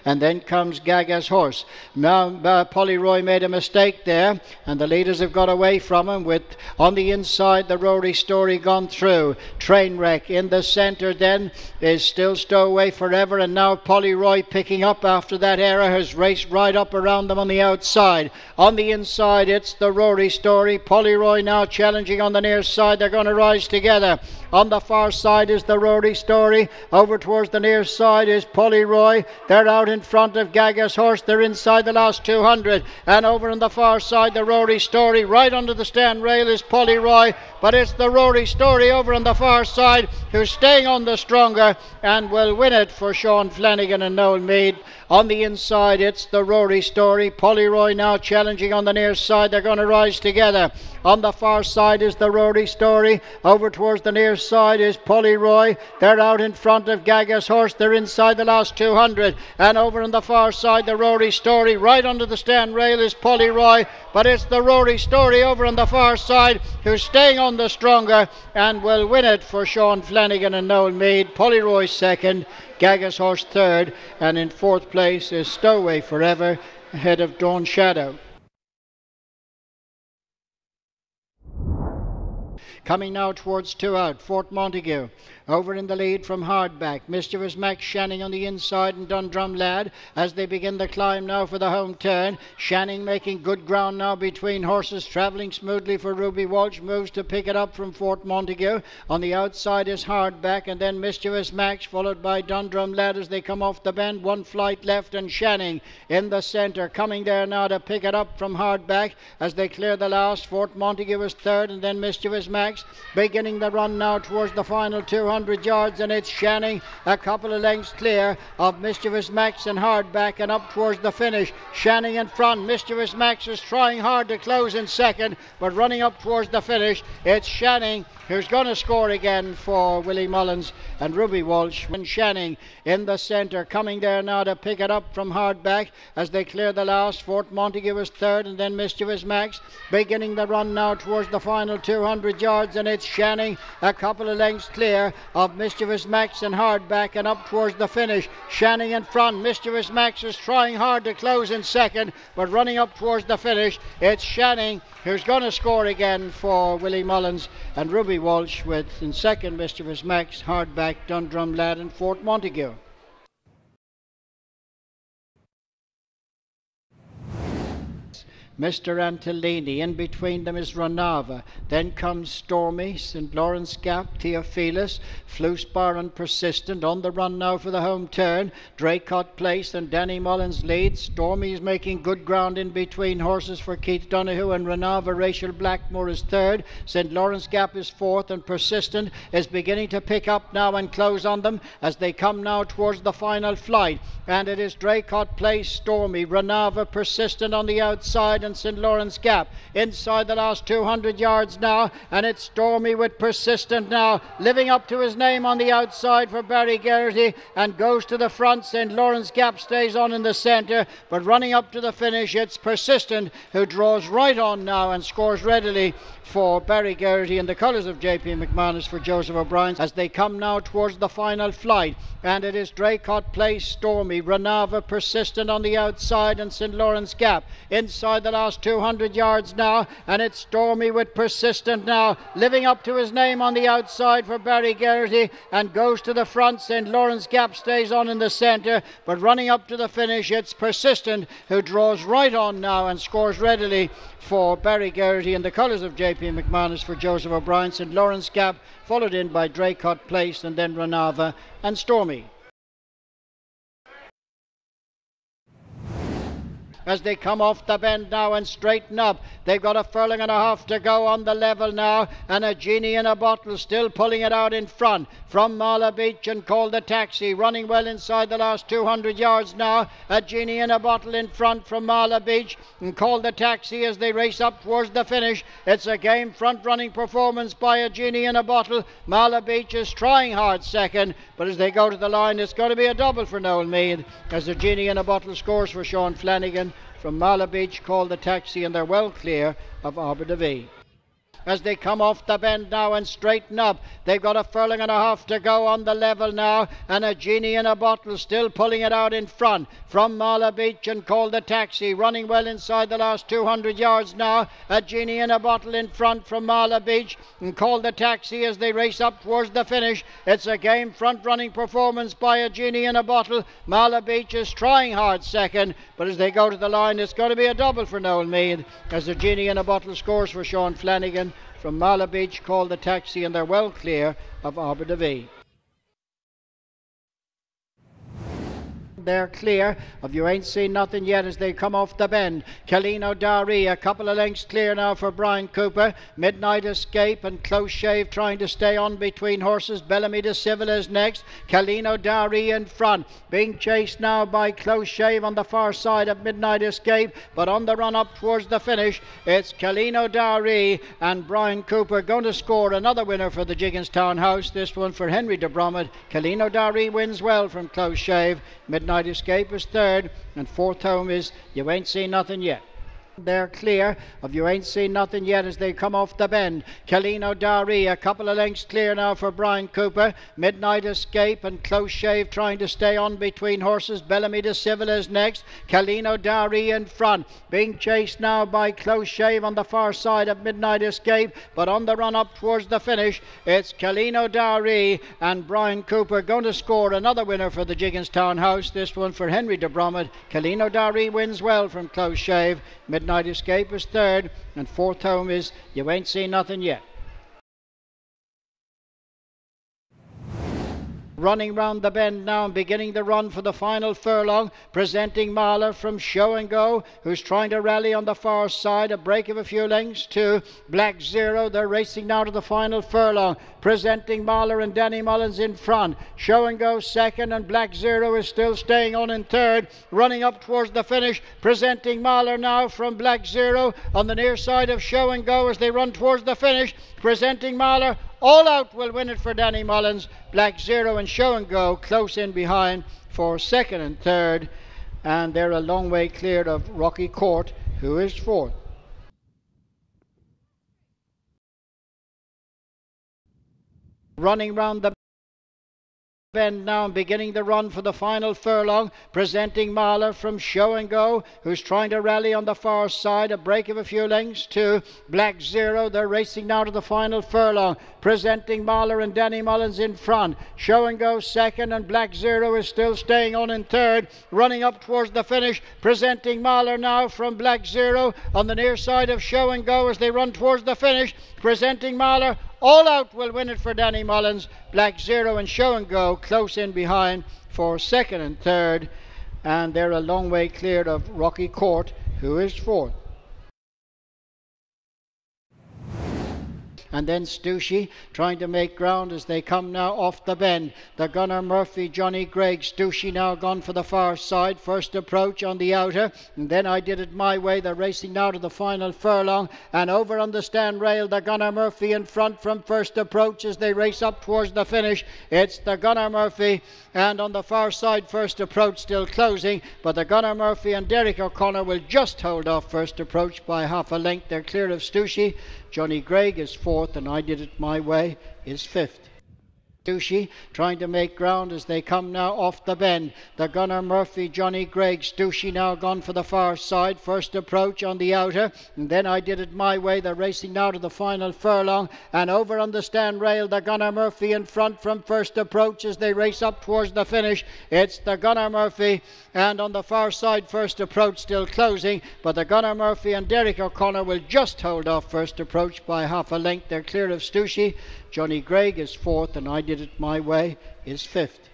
and then comes Gaga's horse. Now Polyroy made a mistake there, and the leaders have got away from him, with on the inside the Rory Story gone through. Trainwreck in the centre then is still Stowaway Forever, and now Polyroy picking up after that error has raced right up around them on the outside. On the inside it's the Rory Story. Polyroy now challenging on the near side. They're going to rise together. On the far side is the Rory Story. Over towards the near side is Polyroy. They're out in front of Gaga's horse. They're inside the last 200. And over on the far side, the Rory Story. Right under the stand rail is Polyroy. But it's the Rory Story over on the far side who's staying on the stronger and will win it for Sean Flanagan and Noel Meade. On the inside, it's the Rory Story. Polyroy now challenging on the near side. They're going to rise together. On the far side is the Rory Story. Over towards the near side is Polyroy. They're out in front of Gaga's horse. They're inside the last 200. And over on the far side, the Rory Story. Right under the stand rail is Polyroy. But it's the Rory Story over on the far side who's staying on the stronger and will win it for Sean Flanagan and Noel Meade. Polyroy second, Gaga's horse third, and in fourth place is Stowaway Forever ahead of Dawn Shadow. Coming now towards 2 out, Fort Montague. Over in the lead from Hardback. Mischievous Max Shannon on the inside, and Dundrum Lad as they begin the climb now for the home turn. Shannon making good ground now between horses, travelling smoothly for Ruby Walsh. Moves to pick it up from Fort Montague. On the outside is Hardback, and then Mischievous Max, followed by Dundrum Lad as they come off the bend. One flight left, and Shannon in the centre. Coming there now to pick it up from Hardback as they clear the last. Fort Montague is third, and then Mischievous Max beginning the run now towards the final 200 yards, and it's Shannon a couple of lengths clear of Mischievous Max and Hardback, and up towards the finish. Shannon in front. Mischievous Max is trying hard to close in second, but running up towards the finish, it's Shannon who's going to score again for Willie Mullins and Ruby Walsh. And Shannon in the centre, coming there now to pick it up from Hardback as they clear the last. Fort Montague is third, and then Mischievous Max beginning the run now towards the final 200 yards, and it's Shannon a couple of lengths clear of Mischievous Max and Hardback, and up towards the finish. Shannon in front. Mischievous Max is trying hard to close in second, but running up towards the finish, it's Shannon who's going to score again for Willie Mullins and Ruby Walsh, with in second Mischievous Max, Hardback, Dundrum Lad and Fort Montague. Mr. Antolini. In between them is Renava. Then comes Stormy, St. Lawrence Gap, Theophilus, Fluspar and Persistent. On the run now for the home turn. Draycott Place and Danny Mullins leads. Stormy is making good ground in between horses for Keith Donoghue, and Renava. Rachel Blackmore is third. St. Lawrence Gap is fourth, and Persistent is beginning to pick up now and close on them as they come now towards the final flight. And it is Draycott Place, Stormy, Renava, Persistent on the outside, and St. Lawrence Gap inside the last 200 yards now, and it's Stormy with Persistent now living up to his name on the outside for Barry Geraghty, and goes to the front. St. Lawrence Gap stays on in the centre, but running up to the finish, it's Persistent who draws right on now and scores readily for Barry Geraghty in the colours of J.P. McManus for Joseph O'Brien as they come now towards the final flight. And it is Draycott Place, Stormy, Renava, Persistent on the outside, and St. Lawrence Gap inside the last 200 yards now, and it's Stormy with Persistent now living up to his name on the outside for Barry Geraghty, and goes to the front. St. Lawrence Gap stays on in the centre, but running up to the finish, it's Persistent who draws right on now and scores readily for Barry Geraghty in the colours of J.P. McManus for Joseph O'Brien. St. Lawrence Gap followed in by Draycott Place, and then Renava and Stormy. As they come off the bend now and straighten up, they've got a furlong and a half to go on the level now, and a Genie in a Bottle still pulling it out in front from Marla Beach and Call the Taxi, running well inside the last 200 yards now. A Genie in a Bottle in front from Marla Beach and Call the Taxi as they race up towards the finish. It's a game front running performance by a Genie in a Bottle. Marla Beach is trying hard second, but as they go to the line, it's going to be a double for Noel Meade as the Genie in a Bottle scores for Sean Flanagan from Marla Beach, Call the Taxi, and they're well clear of Arbor Davey. as they come off the bend now and straighten up. They've got a furlong and a half to go on the level now, and a Genie in a Bottle still pulling it out in front from Marla Beach and Call the Taxi, running well inside the last 200 yards now. A Genie in a Bottle in front from Marla Beach and Call the Taxi as they race up towards the finish. It's a game front running performance by a Genie in a Bottle. Marla Beach is trying hard second, but as they go to the line, it's going to be a double for Noel Meade as the Genie in a Bottle scores for Sean Flanagan from Marla Beach, Call the Taxi, and they're well clear of Arbor de Vie. They're clear of You Ain't Seen Nothing Yet as they come off the bend. Calino Dari a couple of lengths clear now for Brian Cooper. Midnight Escape and Close Shave trying to stay on between horses. Bellamy de Civil is next. Calino Dari in front, being chased now by Close Shave on the far side of Midnight Escape, but on the run up towards the finish it's Calino Dari and Brian Cooper going to score another winner for the Gigginstown house, this one for Henry de Bromett. Calino Dari wins well from Close Shave. Midnight Escape is third, and fourth home is You Ain't Seen Nothing Yet. They're clear of You Ain't Seen Nothing Yet as they come off the bend. Calino Dari a couple of lengths clear now for Brian Cooper. Midnight Escape and Close Shave trying to stay on between horses. Bellamy de Civil is next. Calino Dari in front, being chased now by Close Shave on the far side of Midnight Escape, but on the run up towards the finish it's Calino Dari and Brian Cooper going to score another winner for the Gigginstown house, this one for Henry de Bromett. Calino Dari wins well from Close Shave. Midnight Escape is third, and fourth home is You Ain't Seen Nothing Yet. Running round the bend now and beginning the run for the final furlong, presenting Marla from Show and Go, who's trying to rally on the far side, a break of a few lengths to Black Zero. They're racing now to the final furlong, presenting Marla and Danny Mullins in front. Show and Go second, and Black Zero is still staying on in third, running up towards the finish, presenting Marla now from Black Zero on the near side of Show and Go as they run towards the finish, presenting Marla. All Out will win it for Danny Mullins. Black Zero and Show and Go close in behind for second and third, and they're a long way cleared of Rocky Court, who is fourth. Running round the bend now and beginning the run for the final furlong, presenting Marla from Show and Go, who's trying to rally on the far side, a break of a few lengths to Black Zero. They're racing now to the final furlong, presenting Marla and Danny Mullins in front. Show and Go second, and Black Zero is still staying on in third, running up towards the finish, presenting Marla now from Black Zero on the near side of Show and Go as they run towards the finish, presenting Marla. All Out will win it for Danny Mullins. Black Zero and Show and Go close in behind for second and third, and they're a long way cleared of Rocky Court, who is fourth. And then Stooshy trying to make ground as they come now off the bend. The Gunner Murphy, Johnny Gregg. Stooshy now gone for the far side. First approach on the outer, and then I Did It My Way. They're racing now to the final furlong, and over on the stand rail the Gunner Murphy in front from first approach as they race up towards the finish. It's the Gunner Murphy, and on the far side first approach still closing, but the Gunner Murphy and Derek O'Connor will just hold off first approach by half a length. They're clear of Stooshy. Johnny Gregg is fourth, and I Did It My Way is fifth. Stooshy trying to make ground as they come now off the bend. The Gunner Murphy, Johnny Gregg. Stooshy now gone for the far side. First approach on the outer, and then I Did It My Way. They're racing now to the final furlong, and over on the stand rail the Gunner Murphy in front from first approach as they race up towards the finish. It's the Gunner Murphy, and on the far side first approach still closing, but the Gunner Murphy and Derek O'Connor will just hold off first approach by half a length. They're clear of Stooshy. Johnny Gregg is fourth, and I Did It My Way is fifth.